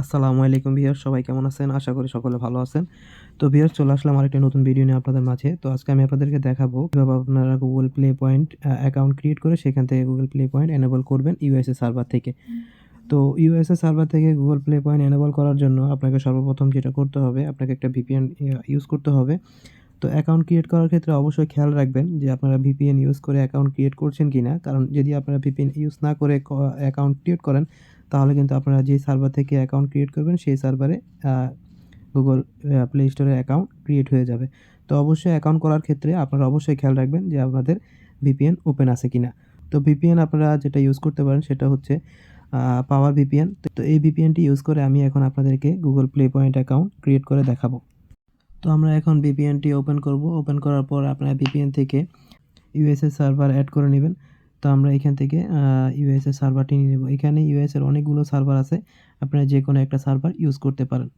আসসালামু আলাইকুম ভিউয়ার্স, সবাই কেমন আছেন? আশা করি সকলে ভালো আছেন। তো ভিউয়ার্স, চলে আসলাম আরেকটি নতুন ভিডিও নিয়ে আপনাদের মাঝে। তো আজকে আমি আপনাদেরকে দেখাবো কিভাবে আপনারা Google Play Point account create করে সেখান থেকে Google Play Point এনেবল করবেন ইউএসএ সার্ভার থেকে। তো ইউএসএ সার্ভার থেকে Google Play Point এনেবল করার জন্য আপনাকে সর্বপ্রথম যেটা করতে হবে, আপনাকে একটা VPN ইউজ করতে হবে। তো অ্যাকাউন্ট ক্রিয়েট করার ক্ষেত্রে অবশ্যই খেয়াল রাখবেন যে আপনারা VPN ইউজ করে অ্যাকাউন্ট ক্রিয়েট করছেন কিনা। কারণ যদি আপনারা VPN ইউজ না করে অ্যাকাউন্ট ক্রিয়েট করেন, তাহলে কিন্তু আপনারা যে সার্ভার থেকে অ্যাকাউন্ট ক্রিয়েট করবেন সেই সার্ভারে Google Play Store এ অ্যাকাউন্ট ক্রিয়েট হয়ে যাবে। তো অবশ্যই অ্যাকাউন্ট করার ক্ষেত্রে আপনারা অবশ্যই খেয়াল রাখবেন যে আপনাদের VPN ওপেন আছে কিনা। তো VPN আপনারা যেটা ইউজ করতে পারেন সেটা হচ্ছে পাওয়ার VPN। তো এই VPNটি ইউজ করে আমি এখন আপনাদেরকে Google Play Point account create করে দেখাবো। তো আমরা এখন VPNটি ওপেন করব। ওপেন করার পর আপনারা VPN থেকে ইউএসএ সার্ভার অ্যাড করে নেবেন। তো আমরা এখান থেকে ইউএসএ সার্ভারটি নিয়ে নেব। এখানে ইউএস এর অনেকগুলো সার্ভার আছে। আপনারা যেকোনো একটা সার্ভার ইউজ করতে পারেন।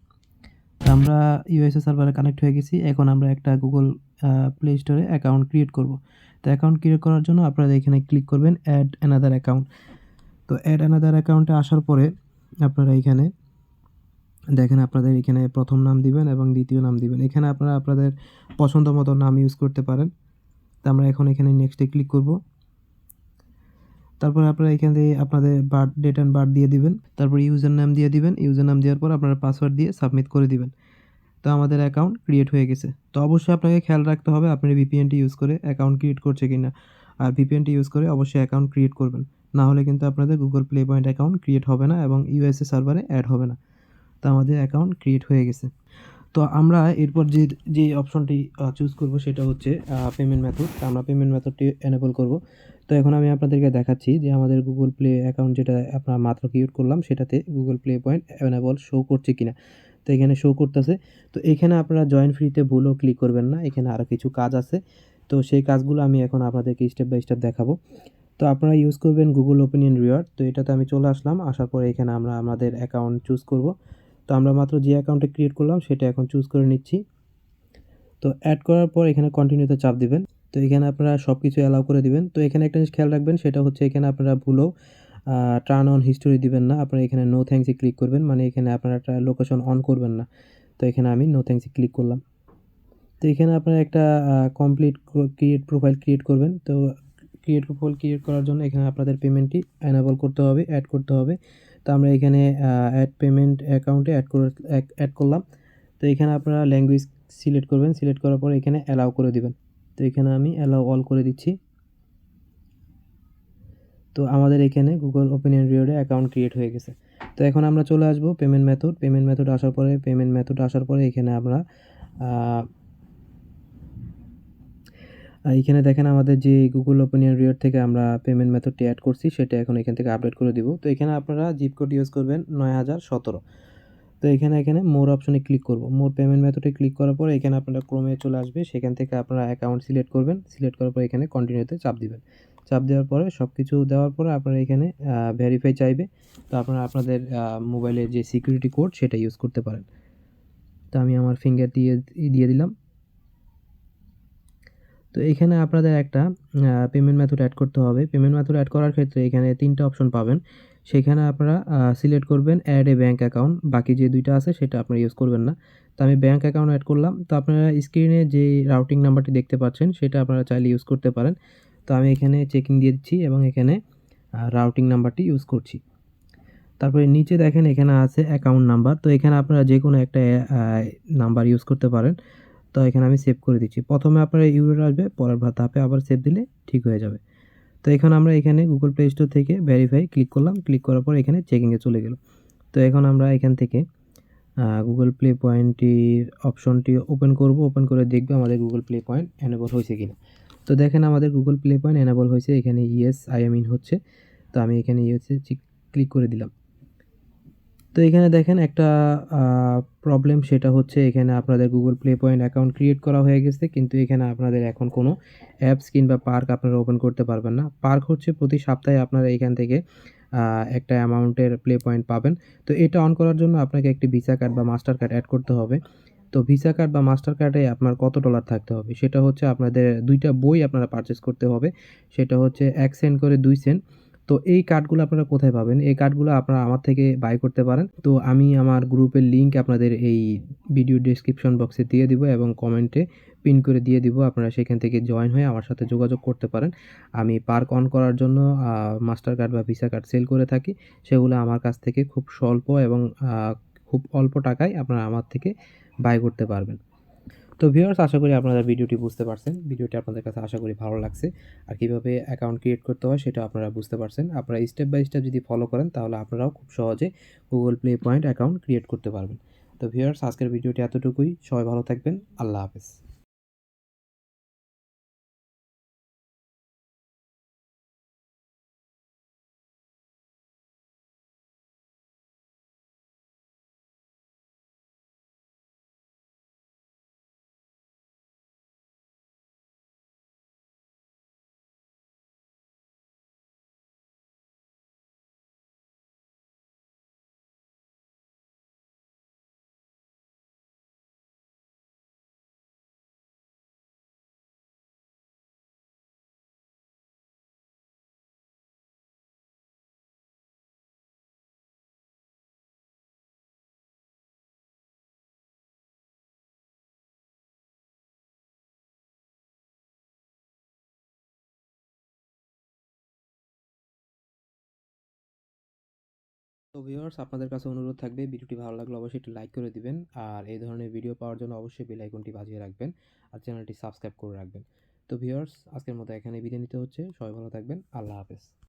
তো আমরা ইউএসএ সার্ভারে কানেক্ট হয়ে গেছি। এখন আমরা একটা Google Play Store এ অ্যাকাউন্ট ক্রিয়েট করব। তো অ্যাকাউন্ট ক্রিয়েট করার জন্য আপনারা এখানে ক্লিক করবেন অ্যাড অ্যানাদার অ্যাকাউন্ট। তো অ্যাড অ্যানাদার অ্যাকাউন্টে আসার পরে আপনারা এখানে দেখেন, আপনাদের এখানে প্রথম নাম দিবেন এবং দ্বিতীয় নাম দিবেন। এখানে আপনারা আপনাদের পছন্দ মতো নাম ইউজ করতে পারেন। তো আমরা এখন এখানে নেক্সটে ক্লিক করব। তারপরে আপনারা এখান থেকে আপনাদের ডেট অ্যান্ড বার্থ দিয়ে দিবেন। তারপর ইউজার নাম দিয়ে দিবেন। ইউজার নাম দেওয়ার পর আপনারা পাসওয়ার্ড দিয়ে সাবমিট করে দিবেন। তো আমাদের অ্যাকাউন্ট ক্রিয়েট হয়ে গেছে। তো অবশ্যই আপনাকে খেয়াল রাখতে হবে আপনি VPNটি ইউজ করে অ্যাকাউন্ট ক্রিয়েট করছে কিনা। আর VPNটি ইউজ করে অবশ্যই অ্যাকাউন্ট ক্রিয়েট করবেন। না হলে কিন্তু আপনাদের Google Play Point account create হবে না এবং ইউএসএ সার্ভারে অ্যাড হবে না। তো আমাদের অ্যাকাউন্ট ক্রিয়েট হয়ে গেছে। তো আমরা এরপর যে অপশনটি চুজ করব সেটা হচ্ছে পেমেন্ট মেথড। তো আমরা পেমেন্ট মেথডটি এনেবল করব। তো এখন আমি আপনাদেরকে দেখাচ্ছি যে আমাদের Google Play অ্যাকাউন্ট যেটা আমরা মাত্র ক্রিয়েট করলাম সেটাতে Google Play Point enable show করছে কিনা। তো এখানে শো করতেছে। তো এখানে আপনারা জয়েন ফ্রিতে ভুলও ক্লিক করবেন না। এখানে আরও কিছু কাজ আছে। তো সেই কাজগুলো আমি এখন আপনাদেরকে স্টেপ বাই স্টেপ দেখাবো। তো আপনারা ইউজ করবেন Google Opinion Reward। তো এটাতে আমি চলে আসলাম। আসার পরে এখানে আমরা আমাদের অ্যাকাউন্ট চুজ করব। তো আমরা মাত্র যে অ্যাকাউন্টটা ক্রিয়েট করলাম সেটা এখন চুজ করে নিচ্ছি। তো অ্যাড করার পর এখানে কন্টিনিউতে চাপ দিবেন। তো এখানে আপনারা সব কিছু অ্যালাউ করে দিবেন। তো এখানে একটা জিনিস খেয়াল রাখবেন, সেটা হচ্ছে এখানে আপনারা ভুলেও টার্ন অন হিস্টোরি দিবেন না। আপনারা এখানে নো থ্যাঙ্কস এ ক্লিক করবেন। মানে এখানে আপনারা একটা লোকেশন অন করবেন না। তো এখানে আমি নো থ্যাঙ্কস এ ক্লিক করলাম। তো এখানে আপনারা একটা কমপ্লিট ক্রিয়েট প্রোফাইল ক্রিয়েট করবেন। তো ক্রিয়েট প্রোফাইল ক্রিয়েট করার জন্য এখানে আপনাদের পেমেন্টটি এনেবল করতে হবে, অ্যাড করতে হবে। তো আমরা এখানে অ্যাড পেমেন্ট অ্যাকাউন্টে অ্যাড করলাম। তো এখানে আপনারা ল্যাঙ্গুয়েজ সিলেক্ট করবেন। সিলেক্ট করার পর এখানে অ্যালাউ করে দিবেন। তো এখানে আমি অ্যালাউ অল করে দিচ্ছি। তো আমাদের এখানে Google Opinion Reward-এ অ্যাকাউন্ট ক্রিয়েট হয়ে গেছে। তো এখন আমরা চলে আসবো পেমেন্ট মেথড। পেমেন্ট মেথড আসার পরে এখানে আমরা এখানে দেখেন আমাদের যে Google Opinion Reward থেকে আমরা পেমেন্ট মেথডটি অ্যাড করছি সেটা এখন এখান থেকে আপডেট করে দিব। তো এখানে আপনারা জিপ কোড ইউজ করবেন 9017। তো এখানে মোর অপশনে ক্লিক করব। মোর পেমেন্ট মেথডে ক্লিক করার পরে এখানে আপনারা ক্রোমে চলে আসবে। সেখান থেকে আপনারা অ্যাকাউন্ট সিলেক্ট করবেন। সিলেক্ট করার পর এখানে কন্টিনিউতে চাপ দিবেন। চাপ দেওয়ার পরে সবকিছু দেওয়ার পরে আপনারা এখানে ভেরিফাই চাইবে। তো আপনারা আপনাদের মোবাইলের যে সিকিউরিটি কোড সেটা ইউজ করতে পারেন। তো আমি আমার ফিঙ্গার দিয়ে দিলাম। তো এখানে আপনাদের একটা পেমেন্ট মেথড অ্যাড করতে হবে। পেমেন্ট মেথড অ্যাড করার ক্ষেত্রে এখানে ৩ টা অপশন পাবেন। সেখানে আপনারা সিলেক্ট করবেন অ্যাড এ ব্যাংক অ্যাকাউন্ট। বাকি যে ২ টা আছে সেটা আপনারা ইউজ করবেন না। তো আমি ব্যাংক অ্যাকাউন্ট অ্যাড করলাম। তো আপনারা স্ক্রিনে যে রাউটিং নাম্বারটি দেখতে পাচ্ছেন সেটা আপনারা চাইলে ইউজ করতে পারেন। তো আমি এখানে চেকিং দিয়ে দিচ্ছি এবং এখানে রাউটিং নাম্বারটি ইউজ করছি। তারপরে নিচে দেখেন এখানে আছে অ্যাকাউন্ট নাম্বার। তো এখানে আপনারা যেকোনো একটা নাম্বার ইউজ করতে পারেন। তো এখানে আমি সেভ করে দিচ্ছি। প্রথমে আপনার ইউজার আসবে, পরের ধাপে আবার সেভ দিলে ঠিক হয়ে যাবে। তো এখন আমরা এখানে Google Play Store থেকে ভেরিফাই ক্লিক করলাম। ক্লিক করার পর এখানে চেকিংয়ে চলে গেল। তো এখন আমরা এখান থেকে Google Play পয়েন্টটির অপশনটি ওপেন করব। ওপেন করে দেখব আমাদের Google Play Point এনেবল হয়েছে কিনা। তো দেখেন আমাদের Google Play Point এনেবল হয়েছে। এখানে ইয়েস আই এম ইন হচ্ছে। তো আমি এখানে ইয়েসে ক্লিক করে দিলাম। তো এখানে দেখেন একটা প্রবলেম, সেটা হচ্ছে এখানে আপনাদের Google Play Point account create করা হয়ে গেছে। কিন্তু এখানে আপনাদের এখন কোনো অ্যাপস কিংবা পার্ক আপনারা ওপেন করতে পারবেন না। পার্ক হচ্ছে প্রতি সপ্তাহে আপনারা এখান থেকে একটা অ্যামাউন্টের প্লে পয়েন্ট পাবেন। তো এটা অন করার জন্য আপনাকে একটি ভিসা কার্ড বা মাস্টার কার্ড অ্যাড করতে হবে। তো ভিসা কার্ড বা মাস্টার কার্ডে আপনার কত ডলার থাকতে হবে সেটা হচ্ছে আপনাদের ২ টা বই আপনারা পারচেজ করতে হবে। সেটা হচ্ছে ১ সেন্ট করে ২ সেন্ট। তো তো এই কার্ডগুলো আপনারা কোথায় পাবেন? এই কার্ডগুলো আপনারা আমার থেকে বাই করতে পারেন। তো আমি আমার গ্রুপের লিঙ্ক আপনাদের এই ভিডিও ডেসক্রিপশন বক্সে দিয়ে দিব এবং কমেন্টে পিন করে দিয়ে দিব। আপনারা সেখান থেকে জয়েন হয়ে আমার সাথে যোগাযোগ করতে পারেন। আমি পার্ক অন করার জন্য মাস্টার কার্ড বা ভিসা কার্ড সেল করে থাকি। সেগুলো আমার কাছ থেকে খুব স্বল্প এবং খুব অল্প টাকায় আপনারা আমার থেকে বাই করতে পারবেন। তো ভিউয়ার্স, আশা করি আপনারা ভিডিওটি বুঝতে পারছেন। ভিডিওটি আপনাদের কাছে আশা করি ভালো লাগছে। আর কিভাবে অ্যাকাউন্ট ক্রিয়েট করতে হয় সেটা আপনারা বুঝতে পারছেন। আপনারা স্টেপ বাই স্টেপ যদি ফলো করেন তাহলে আপনারাও খুব সহজে Google play point account create করতে পারবেন। তো ভিউয়ার্স, আজকের ভিডিওটি এতটুকুই। সবাই ভালো থাকবেন। আল্লাহ হাফেজ। তো ভিউয়ার্স, আপনাদের কাছে অনুরোধ থাকবে, ভিডিওটি ভালো লাগলে অবশ্যই একটু লাইক করে দিবেন। আর এই ধরনের ভিডিও পাওয়ার জন্য অবশ্যই বেল আইকনটি বাজিয়ে রাখবেন। আর চ্যানেলটি সাবস্ক্রাইব করে রাখবেন। তো ভিউয়ার্স, আজকের মতো এখানেই বিদায় নিতে হচ্ছে। সবাই ভালো থাকবেন। আল্লাহ হাফেজ।